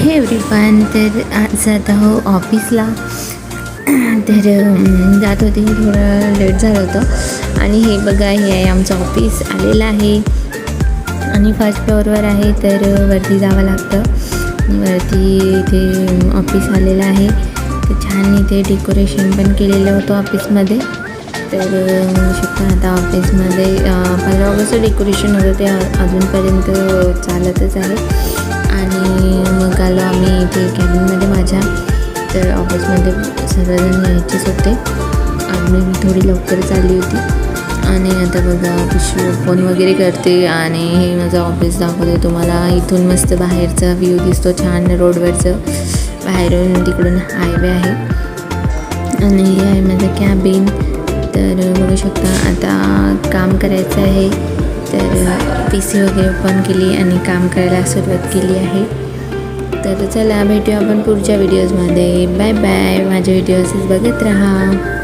हे एव्हरीवन, तर आज जात आहो ऑफिसला. तर जात होते, थोडं लेट झालं होतं. आणि हे बघा, हे आहे आमचं ऑफिस आलेलं आहे आणि फर्स्ट फ्लोअरवर आहे. तर वरती जावं लागतं. वरती इथे ऑफिस आलेलं आहे. तर छान इथे डेकोरेशन पण केलेलं होतं ऑफिसमध्ये. तर शकता आता ऑफिसमध्ये 15 ऑगस्ट डेकोरेशन होतं, ते अजूनपर्यंत चालतच आहे. आणि मग आलो आम्ही इथे कॅबिनमध्ये माझ्या. तर ऑफिसमध्ये सर्वजण यायचेच होते. आज मी थोडी लवकरच आली होती. आणि आता बघा पिशवी फोन वगैरे करते आणि हे माझं ऑफिस दाखवते तुम्हाला. इथून मस्त बाहेरचा व्ह्यू दिसतो, छान रोडवरचं. बाहेरून तिकडून हायवे आहे आणि हे आहे माझं कॅबिन. तर बघू शकता आता काम करायचं आहे. तर PC वगैरे ओपन केली आणि काम करायला सुरुवात केली आहे. तर चला भेटूया आपण पुढच्या व्हिडिओजमध्ये. Bye bye. माझे व्हिडिओज बघत राहा.